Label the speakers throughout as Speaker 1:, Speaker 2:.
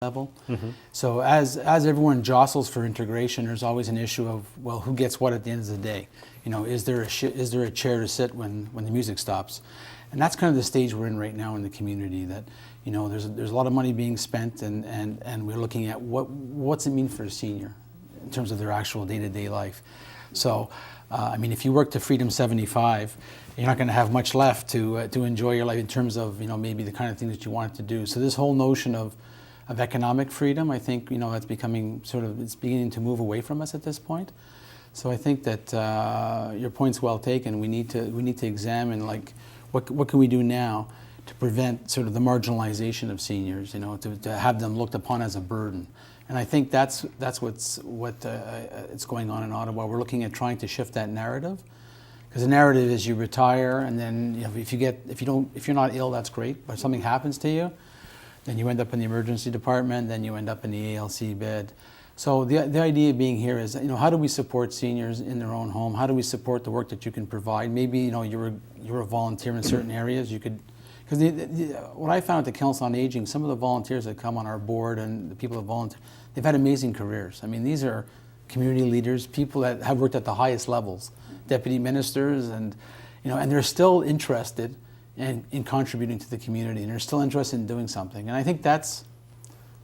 Speaker 1: level. So as everyone jostles for integration, there's always an issue of, well, who gets what at the end of the day? You know, is there a chair to sit when the music stops? And that's kind of the stage we're in right now in the community, that, you know, there's a lot of money being spent, and we're looking at what's it mean for a senior in terms of their actual day-to-day life. So, I mean, if you work to Freedom 75, you're not going to have much left to enjoy your life in terms of, you know, maybe the kind of thing that you want to do. So this whole notion of economic freedom, I think, you know, it's becoming it's beginning to move away from us at this point. So I think that your point's well taken. We need to examine, like, what can we do now to prevent sort of the marginalization of seniors, you know, to have them looked upon as a burden. And I think that's it's going on in Ottawa. We're looking at trying to shift that narrative, because the narrative is you retire, and then, you know, if you're not ill, that's great, but if something happens to you, then you end up in the emergency department, then you end up in the ALC bed. So the idea being here is, you know, how do we support seniors in their own home? How do we support the work that you can provide? Maybe, you know, you're a volunteer in certain areas. You could, because what I found at the Council on Aging, some of the volunteers that come on our board and the people that volunteer, they've had amazing careers. I mean, these are community leaders, people that have worked at the highest levels, deputy ministers, and, you know, and they're still interested in contributing to the community, and they're still interested in doing something. And I think that's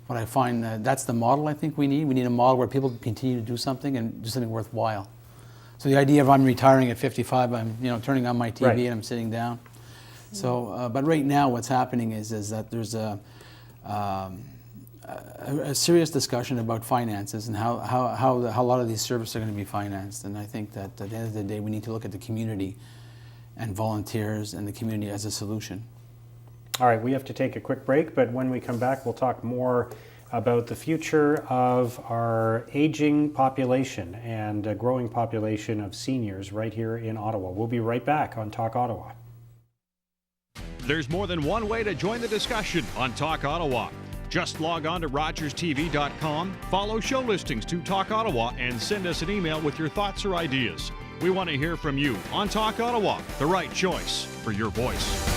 Speaker 1: what I find, that's the model I think we need. We need a model where people can continue to do something and do something worthwhile. So the idea of I'm retiring at 55, I'm, you know, turning on my TV, right, and I'm sitting down. So, but right now what's happening is that there's a serious discussion about finances and how a lot of these services are going to be financed. And I think that at the end of the day, we need to look at the community and volunteers and the community as a solution.
Speaker 2: All right, we have to take a quick break, but when we come back, we'll talk more about the future of our aging population and a growing population of seniors right here in Ottawa. We'll be right back on Talk Ottawa.
Speaker 3: There's more than one way to join the discussion on Talk Ottawa. Just log on to rogerstv.com, follow show listings to Talk Ottawa, and send us an email with your thoughts or ideas. We want to hear from you on Talk Ottawa, the right choice for your voice.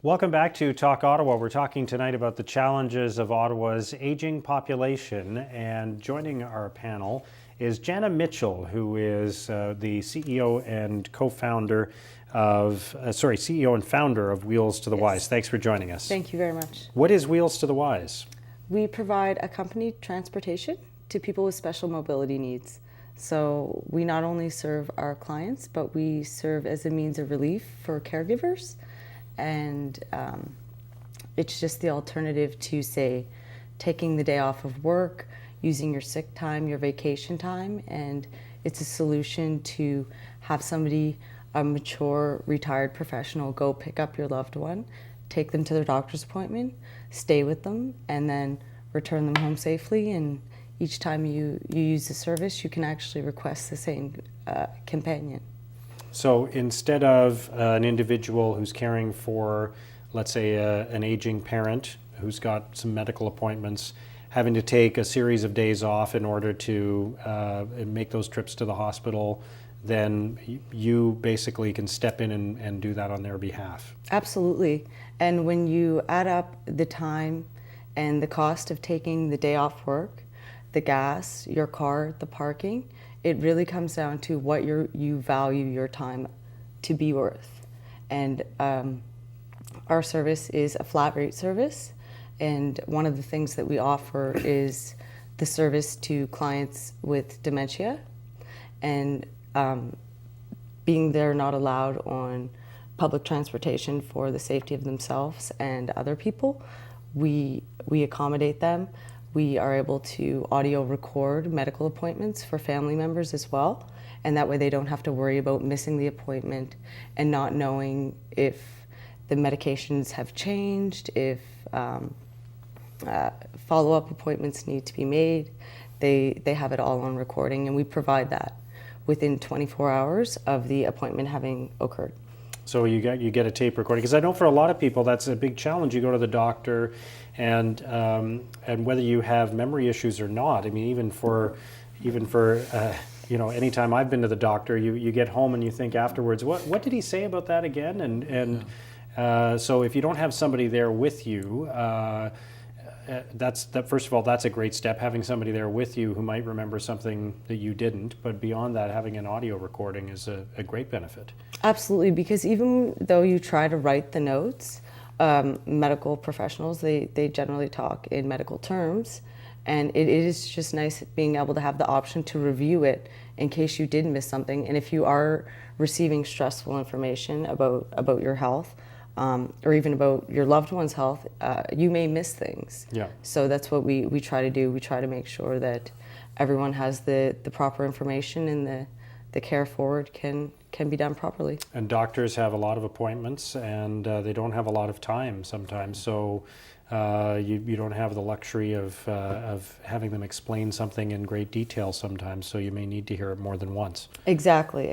Speaker 2: Welcome back to Talk Ottawa. We're talking tonight about the challenges of Ottawa's aging population, and joining our panel is Jana Mitchell, who is the CEO and co-founder of, CEO and founder of Wheels to the Wise. Thanks for joining us.
Speaker 4: Thank you very much.
Speaker 2: What is Wheels to the Wise?
Speaker 4: We provide accompanied transportation to people with special mobility needs. So we not only serve our clients, but we serve as a means of relief for caregivers. And it's just the alternative to, say, taking the day off of work, using your sick time, your vacation time, and it's a solution to have somebody, a mature, retired professional, go pick up your loved one, take them to their doctor's appointment, stay with them, and then return them home safely and, each time you use the service, you can actually request the same companion.
Speaker 2: So instead of an individual who's caring for, let's say, an aging parent who's got some medical appointments, having to take a series of days off in order to make those trips to the hospital, then you basically can step in and do that on their behalf.
Speaker 4: Absolutely. And when you add up the time and the cost of taking the day off work, the gas, your car, the parking, it really comes down to what you value your time to be worth. And our service is a flat rate service. And one of the things that we offer is the service to clients with dementia. And being they're not allowed on public transportation for the safety of themselves and other people, we accommodate them. We are able to audio record medical appointments for family members as well, and that way they don't have to worry about missing the appointment and not knowing if the medications have changed, if follow-up appointments need to be made. They have it all on recording, and we provide that within 24 hours of the appointment having occurred.
Speaker 2: So you get a tape recording, because I know for a lot of people that's a big challenge. You go to the doctor, and whether you have memory issues or not. I mean, even for anytime I've been to the doctor, you get home and you think afterwards, what did he say about that again? And so if you don't have somebody there with you, first of all, that's a great step, having somebody there with you who might remember something that you didn't. But beyond that, having an audio recording is a great benefit.
Speaker 4: Absolutely, because even though you try to write the notes, medical professionals, they generally talk in medical terms, and it is just nice being able to have the option to review it in case you did miss something. And if you are receiving stressful information about your health, or even about your loved one's health, you may miss things.
Speaker 2: Yeah.
Speaker 4: So that's what we try to do. We try to make sure that everyone has the proper information and the care forward can be done properly.
Speaker 2: And doctors have a lot of appointments, and they don't have a lot of time sometimes. So you don't have the luxury of having them explain something in great detail sometimes. So you may need to hear it more than once.
Speaker 4: Exactly.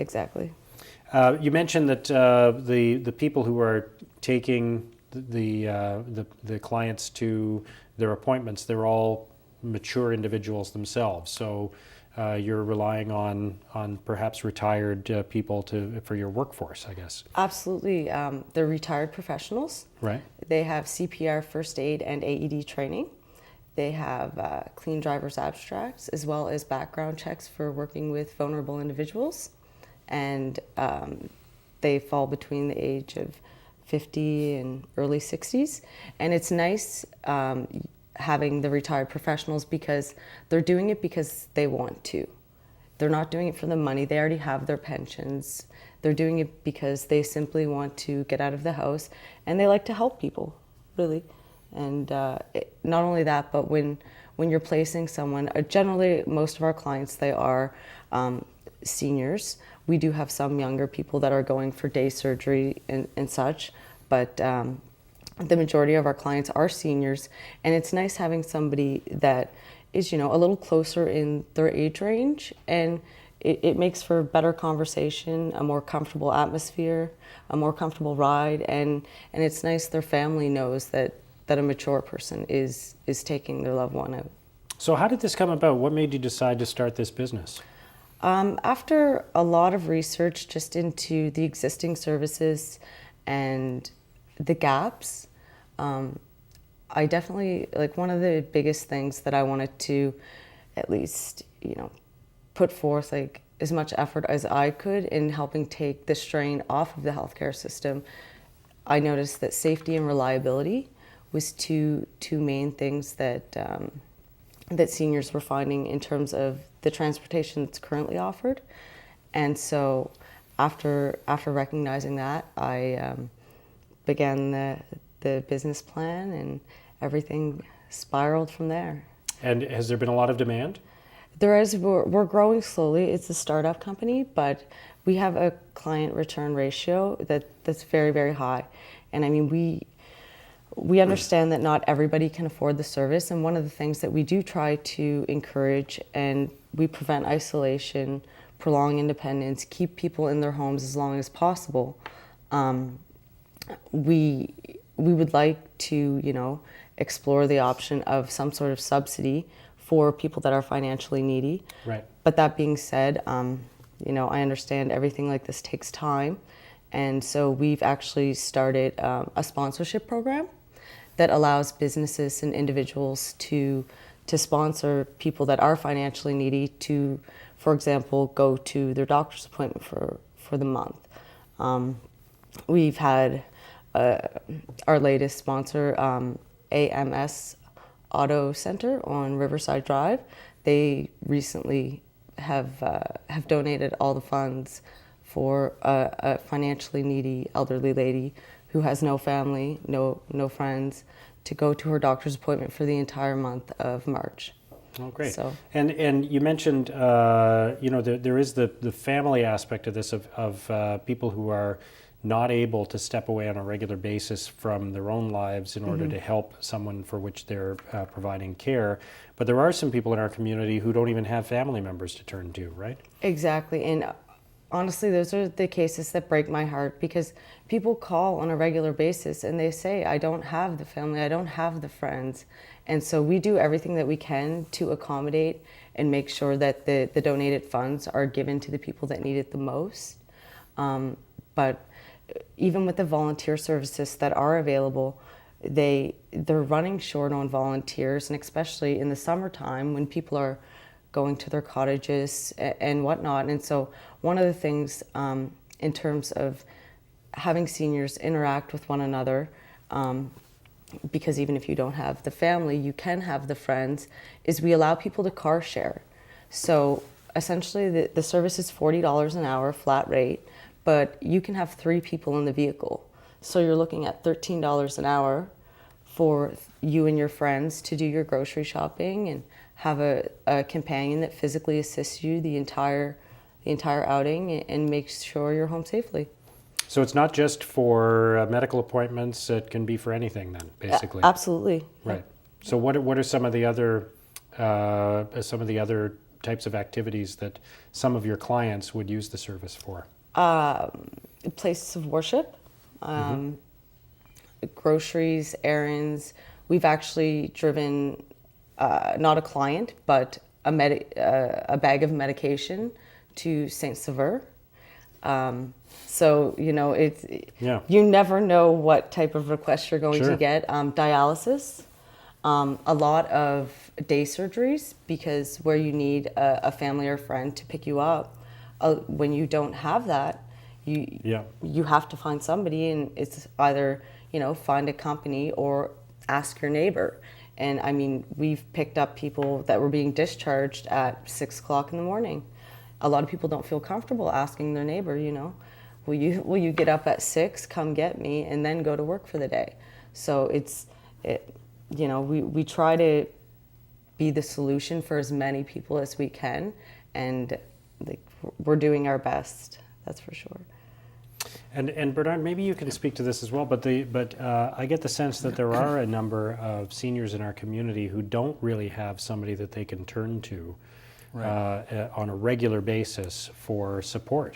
Speaker 2: You mentioned that the people who are taking the clients to their appointments, they're all mature individuals themselves. So you're relying on perhaps retired people for your workforce, I guess.
Speaker 4: Absolutely. They're retired professionals.
Speaker 2: Right.
Speaker 4: They have CPR, first aid, and AED training. They have clean driver's abstracts, as well as background checks for working with vulnerable individuals. And they fall between the age of 50 and early 60s. And it's nice having the retired professionals because they're doing it because they want to. They're not doing it for the money. They already have their pensions. They're doing it because they simply want to get out of the house, and they like to help people, really. And not only that, but when you're placing someone, generally most of our clients, they are seniors. We do have some younger people that are going for day surgery and such, but the majority of our clients are seniors, and it's nice having somebody that is, a little closer in their age range, and it makes for better conversation, a more comfortable atmosphere, a more comfortable ride, and it's nice their family knows that a mature person is taking their loved one out.
Speaker 2: So how did this come about? What made you decide to start this business?
Speaker 4: After a lot of research just into the existing services and the gaps, I definitely, one of the biggest things that I wanted to at least, put forth as much effort as I could in helping take the strain off of the healthcare system. I noticed that safety and reliability was two main things that seniors were finding in terms of the transportation that's currently offered. And so after recognizing that, I began the business plan, and everything spiraled from there.
Speaker 2: And has there been a lot of demand?
Speaker 4: There is. We're growing slowly. It's a startup company, but we have a client return ratio that's very, very high. And I mean, we understand that not everybody can afford the service, and one of the things that we do try to encourage, and we prevent isolation, prolong independence, keep people in their homes as long as possible. We would like to, explore the option of some sort of subsidy for people that are financially needy.
Speaker 2: Right.
Speaker 4: But that being said, I understand everything like this takes time. And so we've actually started a sponsorship program that allows businesses and individuals to sponsor people that are financially needy to, for example, go to their doctor's appointment for the month. We've had our latest sponsor, AMS Auto Center on Riverside Drive. They recently have donated all the funds for a financially needy elderly lady who has no family, no friends, to go to her doctor's appointment for the entire month of March.
Speaker 2: Oh, great.
Speaker 4: So,
Speaker 2: and you mentioned, there is the family aspect of this, of people who are not able to step away on a regular basis from their own lives in order to help someone for which they're providing care. But there are some people in our community who don't even have family members to turn to, right?
Speaker 4: exactly. And honestly, those are the cases that break my heart, because people call on a regular basis and they say, I don't have the family, I don't have the friends. And so we do everything that we can to accommodate and make sure that the donated funds are given to the people that need it the most. But even with the volunteer services that are available, they're running short on volunteers, and especially in the summertime when people are going to their cottages and whatnot. And so one of the things in terms of having seniors interact with one another, because even if you don't have the family, you can have the friends, is we allow people to car share. So essentially the service is $40 an hour, flat rate, but you can have 3 people in the vehicle. So you're looking at $13 an hour for you and your friends to do your grocery shopping and have a companion that physically assists you the entire outing and makes sure you're home safely.
Speaker 2: So it's not just for medical appointments; it can be for anything, then, basically.
Speaker 4: Absolutely.
Speaker 2: Right. So what are some of the other types of activities that some of your clients would use the service for?
Speaker 4: Places of worship, groceries, errands. We've actually driven not a client, but a bag of medication to Saint Sever. So it's you never know what type of request you're going to get. Dialysis, a lot of day surgeries, because where you need a family or friend to pick you up, when you don't have that, you have to find somebody, and it's either find a company or ask your neighbor. And I mean, we've picked up people that were being discharged at 6 o'clock in the morning. A lot of people don't feel comfortable asking their neighbor, will you get up at 6, come get me, and then go to work for the day. So we try to be the solution for as many people as we can, and we're doing our best, that's for sure.
Speaker 2: And Bernard, maybe you can speak to this as well, but I get the sense that there are a number of seniors in our community who don't really have somebody that they can turn to on a regular basis for support.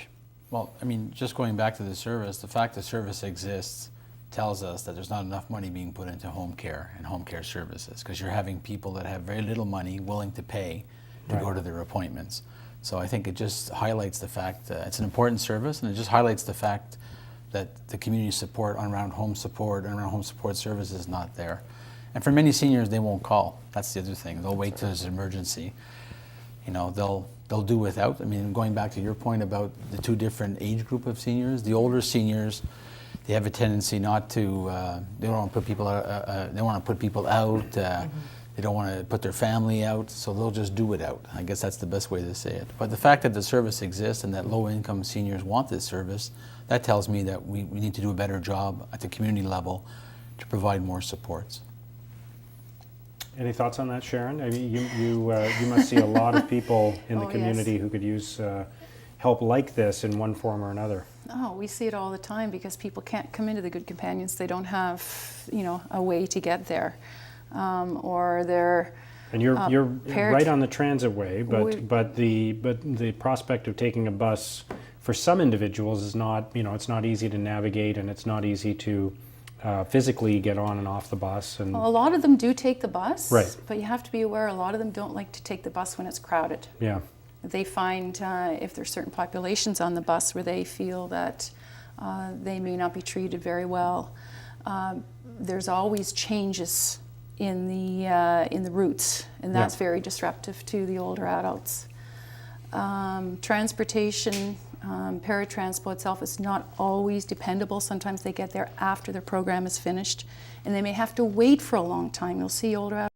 Speaker 1: Well, I mean, just going back to the service, the fact the service exists tells us that there's not enough money being put into home care and home care services, because you're having people that have very little money willing to pay to go to their appointments. So I think it just highlights the fact that it's an important service, and it just highlights the fact that the community support around home support and around home support services is not there. And for many seniors, they won't call. That's the other thing. They'll wait till there's an emergency. They'll do without. I mean, going back to your point about the 2 different age group of seniors, the older seniors, they have a tendency not to. They don't want to put people. They want to put people out. They don't want to put their family out, so they'll just do it out. I guess that's the best way to say it. But the fact that the service exists and that low-income seniors want this service, that tells me that we need to do a better job at the community level to provide more supports.
Speaker 2: Any thoughts on that, Sharon? I mean, you must see a lot of people in the community who could use help like this in one form or another?
Speaker 5: Oh, we see it all the time because people can't come into the Good Companions. They don't have, a way to get there, or they're.
Speaker 2: And you're
Speaker 5: paired-
Speaker 2: right on the transit way, but the prospect of taking a bus for some individuals is not, it's not easy to navigate, and it's not easy to physically get on and off the bus. And
Speaker 5: Well, a lot of them do take the bus,
Speaker 2: Right.
Speaker 5: but you have to be aware a lot of them don't like to take the bus when it's crowded.
Speaker 2: yeah,
Speaker 5: They find if there's certain populations on the bus where they feel that they may not be treated very well, there's always changes in the routes, and that's very disruptive to the older adults. Transportation, paratransport itself is not always dependable. Sometimes they get there after their program is finished, and they may have to wait for a long time. You'll see older